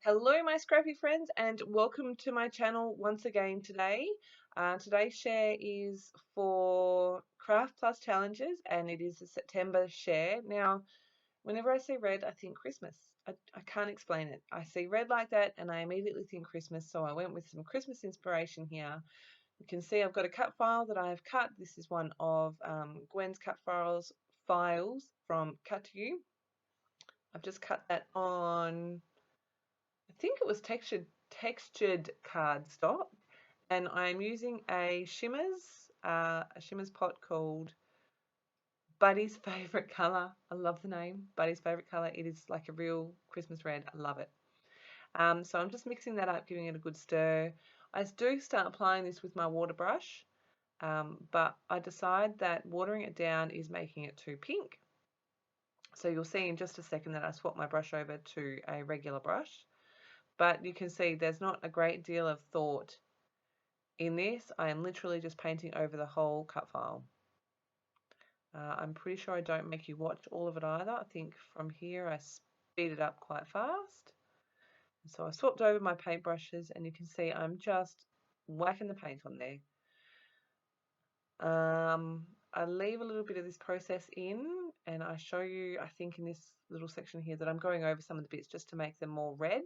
Hello my scrappy friends and welcome to my channel once again today. Today's share is for Kraft Plus Challenges and it is a September share. Now, whenever I see red, I think Christmas. I can't explain it. I see red like that and I immediately think Christmas, so I went with some Christmas inspiration here. You can see I've got a cut file that I have cut. This is one of Gwen's cut files from Cut to You. I've just cut that on, I think it was textured cardstock, and I'm using a Shimmers pot called Buddy's Favorite Color. I love the name, Buddy's Favorite Color. It is like a real Christmas red. I love it. So I'm just mixing that up, giving it a good stir. I do start applying this with my water brush, but I decide that watering it down is making it too pink. So you'll see in just a second that I swap my brush over to a regular brush. But you can see there's not a great deal of thought in this. I am literally just painting over the whole cut file. I'm pretty sure I don't make you watch all of it either. I think from here I speed it up quite fast. So I swapped over my paintbrushes and you can see I'm just whacking the paint on there. I leave a little bit of this process in and I show you, I think in this little section here, that I'm going over some of the bits just to make them more red.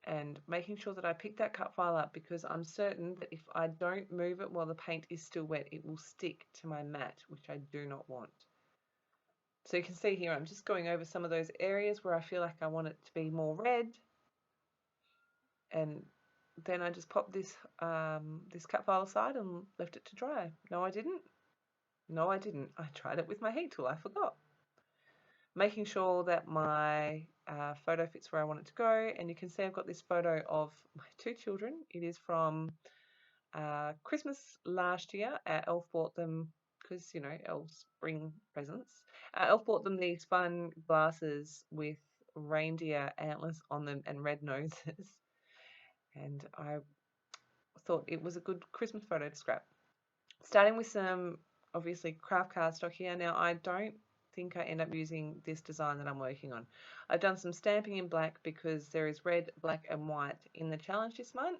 And making sure that I pick that cut file up, because I'm certain that if I don't move it while the paint is still wet, it will stick to my mat, which I do not want. So you can see here I'm just going over some of those areas where I feel like I want it to be more red, and then I just popped this this cut file aside and left it to dry. No, I didn't. No, I didn't. I tried it with my heat tool. I forgot. Making sure that my photo fits where I want it to go, and you can see I've got this photo of my two children. It is from Christmas last year. Elf bought them, because, you know, elves bring presents. Elf bought them these fun glasses with reindeer antlers on them and red noses. And I thought it was a good Christmas photo to scrap. Starting with some, obviously, Kraft cardstock here. Now, I don't think I end up using this design that I'm working on. I've done some stamping in black because there is red, black and white in the challenge this month.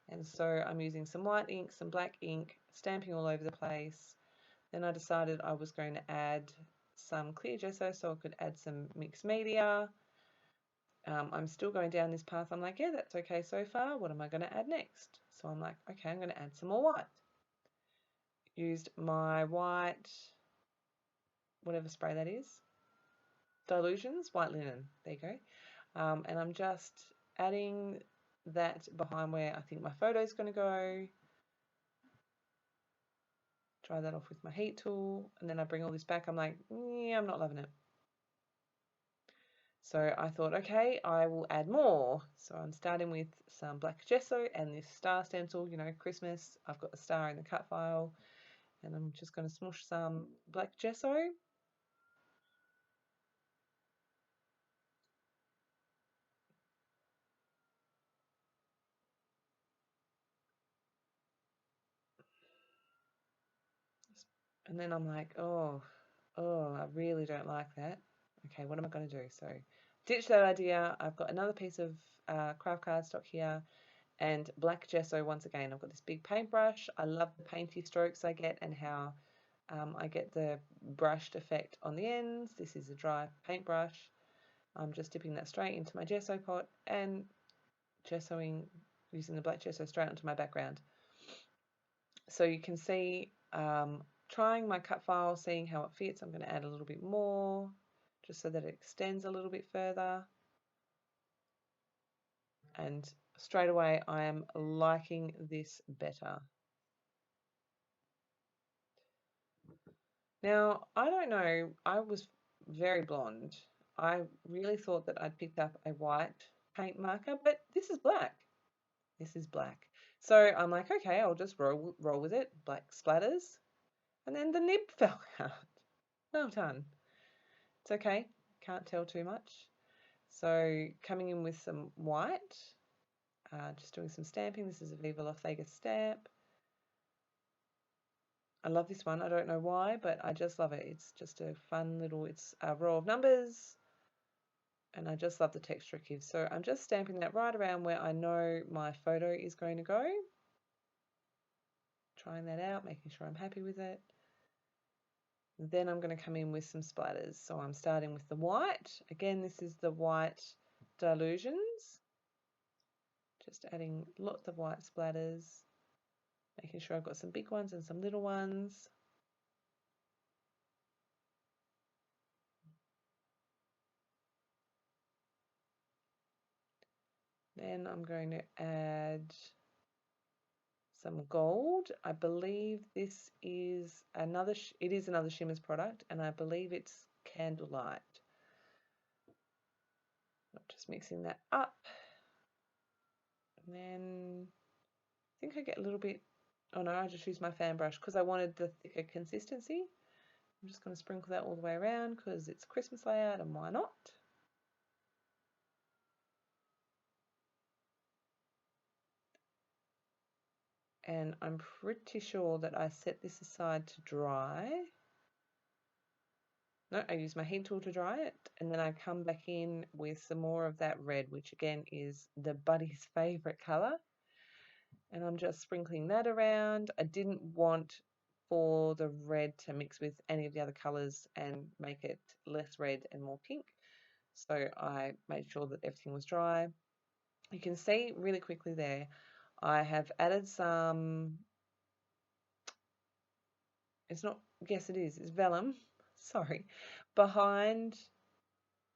And so I'm using some white ink, some black ink, stamping all over the place. Then I decided I was going to add some clear gesso so I could add some mixed media. I'm still going down this path. I'm like, yeah, that's okay so far. What am I going to add next? So I'm like, okay, I'm going to add some more white. Used my white, whatever spray that is, Dilutions, white linen. There you go. And I'm just adding that behind where I think my photo is going to go. Dry that off with my heat tool, and then I bring all this back. I'm like, yeah, I'm not loving it. So I thought, okay, I will add more. So I'm starting with some black gesso and this star stencil, you know, Christmas. I've got the star in the cut file, and I'm just going to smush some black gesso. And then I'm like, oh, I really don't like that. Okay, what am I going to do? So ditch that idea. I've got another piece of Kraft cardstock here and black gesso once again. I've got this big paintbrush. I love the painty strokes I get and how I get the brushed effect on the ends. This is a dry paintbrush. I'm just dipping that straight into my gesso pot and gessoing, using the black gesso straight onto my background. So you can see, trying my cut file, seeing how it fits. I'm going to add a little bit more just so that it extends a little bit further. And straight away I am liking this better. Now, I don't know, I was very blonde. I really thought that I'd picked up a white paint marker, but this is black. This is black. So I'm like, okay, I'll just roll with it, black splatters. And then the nib fell out. Well done. It's okay, can't tell too much. So coming in with some white, just doing some stamping. This is a Viva La Vega stamp. I love this one. I don't know why, but I just love it. It's just a fun little, it's a row of numbers. And I just love the texture it gives. So I'm just stamping that right around where I know my photo is going to go. Trying that out, making sure I'm happy with it. Then I'm going to come in with some splatters. So I'm starting with the white. Again, this is the white Dilutions. Just adding lots of white splatters, making sure I've got some big ones and some little ones. Then I'm going to add some gold. I believe this is another, it is another Shimmers product, and I believe it's Candlelight. I'm just mixing that up. And then I think I get a little bit, oh no, I just used my fan brush because I wanted the thicker consistency. I'm just going to sprinkle that all the way around because it's a Christmas layout and why not? And I'm pretty sure that I set this aside to dry. No, I use my heat tool to dry it, and then I come back in with some more of that red, which again is the Buddy's favorite color. And I'm just sprinkling that around. I didn't want for the red to mix with any of the other colors and make it less red and more pink. So I made sure that everything was dry. You can see really quickly there, I have added some, it's not, yes it is, it's vellum, sorry, behind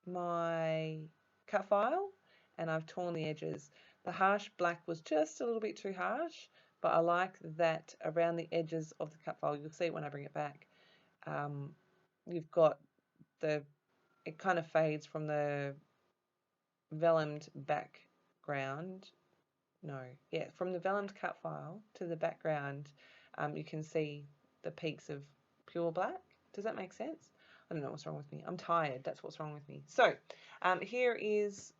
my cut file, and I've torn the edges. The harsh black was just a little bit too harsh, but I like that around the edges of the cut file, you'll see it when I bring it back, you've got the, it kind of fades from the vellumed background. No, yeah, from the vellum cut file to the background, you can see the peaks of pure black. Does that make sense? I don't know what's wrong with me. I'm tired. That's what's wrong with me. So here is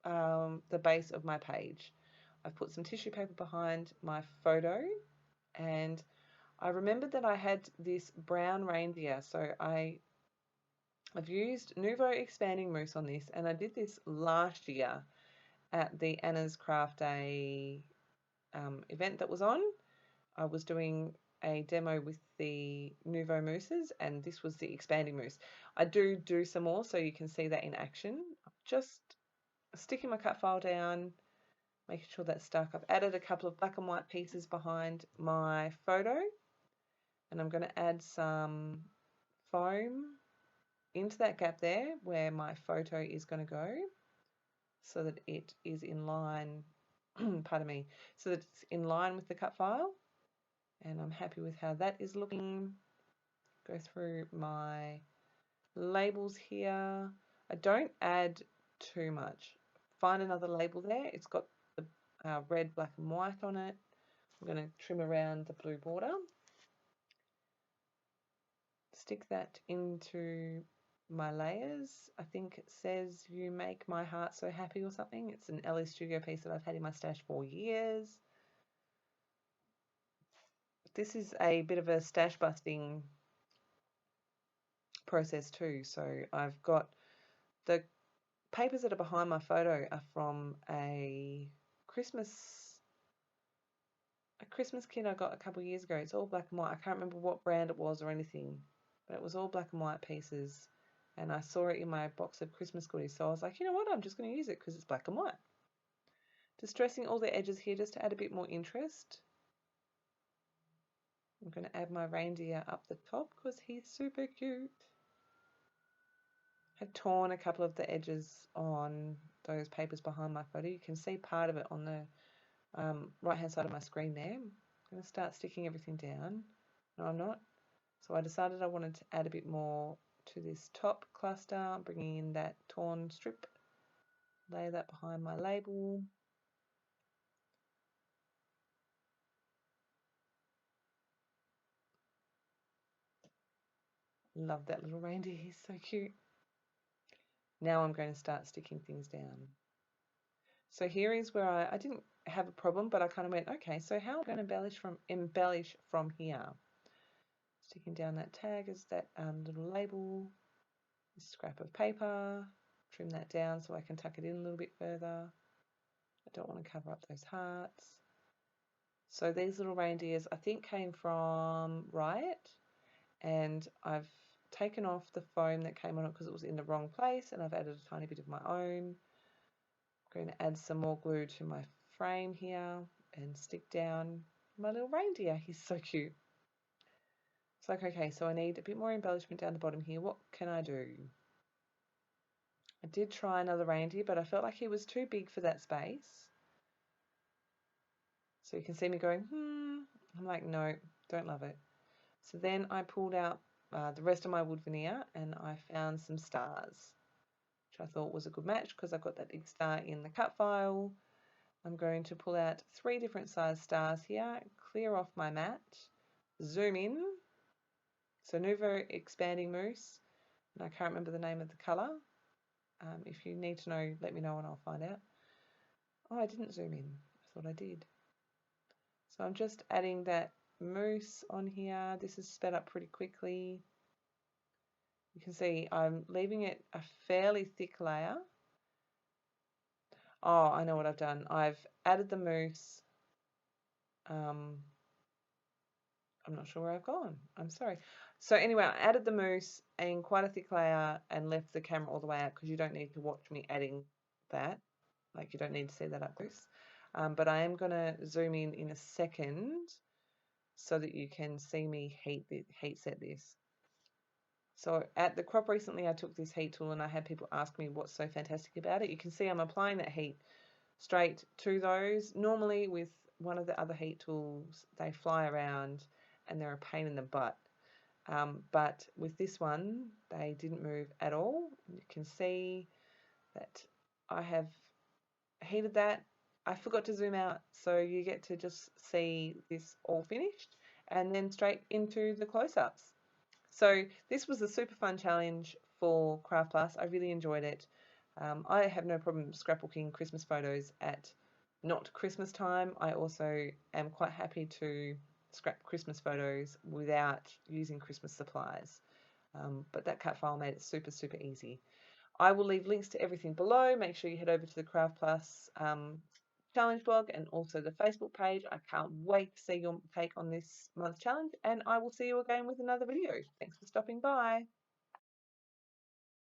the base of my page. I've put some tissue paper behind my photo, and I remembered that I had this brown reindeer, so I've used Nouveau expanding mousse on this, and I did this last year at the Anna's Craft Day event that was on. I was doing a demo with the Nouveau mousses, and this was the expanding mousse. I do some more so you can see that in action. Just sticking my cut file down, making sure that's stuck. I've added a couple of black and white pieces behind my photo, and I'm going to add some foam into that gap there where my photo is going to go, so that it is in line, pardon me, so that it's in line with the cut file. And I'm happy with how that is looking. Go through my labels here. I don't add too much. Find another label there. It's got the red, black and white on it. I'm going to trim around the blue border. Stick that into my layers. I think it says "You Make My Heart So Happy" or something. It's an LA Studio piece that I've had in my stash for years. This is a bit of a stash busting process too. So I've got the papers that are behind my photo are from a Christmas kit I got a couple of years ago. It's all black and white. I can't remember what brand it was or anything, but it was all black and white pieces. And I saw it in my box of Christmas goodies, so I was like, you know what, I'm just going to use it because it's black and white. Distressing all the edges here just to add a bit more interest. I'm going to add my reindeer up the top because he's super cute. I've torn a couple of the edges on those papers behind my photo. You can see part of it on the right hand side of my screen there. I'm going to start sticking everything down. No, I'm not. So I decided I wanted to add a bit more to this top cluster. I'm bringing in that torn strip, lay that behind my label. Love that little reindeer, he's so cute. Now I'm going to start sticking things down. So here is where I didn't have a problem, but I kind of went, okay, so how am I going to embellish from here? Sticking down that tag as that little label, scrap of paper, trim that down so I can tuck it in a little bit further. I don't want to cover up those hearts. So these little reindeers I think came from Riot, and I've taken off the foam that came on it because it was in the wrong place, and I've added a tiny bit of my own. I'm going to add some more glue to my frame here and stick down my little reindeer. He's so cute. It's like, okay, so I need a bit more embellishment down the bottom here. What can I do? I did try another reindeer, but I felt like he was too big for that space. So you can see me going, I'm like, no, don't love it. So then I pulled out the rest of my wood veneer and I found some stars, which I thought was a good match because I've got that big star in the cut file. I'm going to pull out 3 different size stars here, clear off my mat, zoom in. So Nuvo expanding mousse, and I can't remember the name of the colour. If you need to know, let me know and I'll find out. Oh, I didn't zoom in. I thought I did. So I'm just adding that mousse on here. This is sped up pretty quickly. You can see I'm leaving it a fairly thick layer. Oh, I know what I've done. I've added the mousse. I'm not sure where I've gone. I'm sorry. So anyway, I added the mousse in quite a thick layer and left the camera all the way out because you don't need to watch me adding that. Like you don't need to see that up close. But I am going to zoom in a second so that you can see me heat set this. So at the crop recently, I took this heat tool and I had people ask me what's so fantastic about it. You can see I'm applying that heat straight to those. Normally with one of the other heat tools, they fly around and they're a pain in the butt. But with this one, they didn't move at all. You can see that I have heated that. I forgot to zoom out, so you get to just see this all finished and then straight into the close-ups. So this was a super fun challenge for Craft Plus. I really enjoyed it. I have no problem scrapbooking Christmas photos at not Christmas time. I also am quite happy to scrap Christmas photos without using Christmas supplies. But that cut file made it super, super easy. I will leave links to everything below. Make sure you head over to the Craft Plus challenge blog and also the Facebook page. I can't wait to see your take on this month's challenge, and I will see you again with another video. Thanks for stopping by.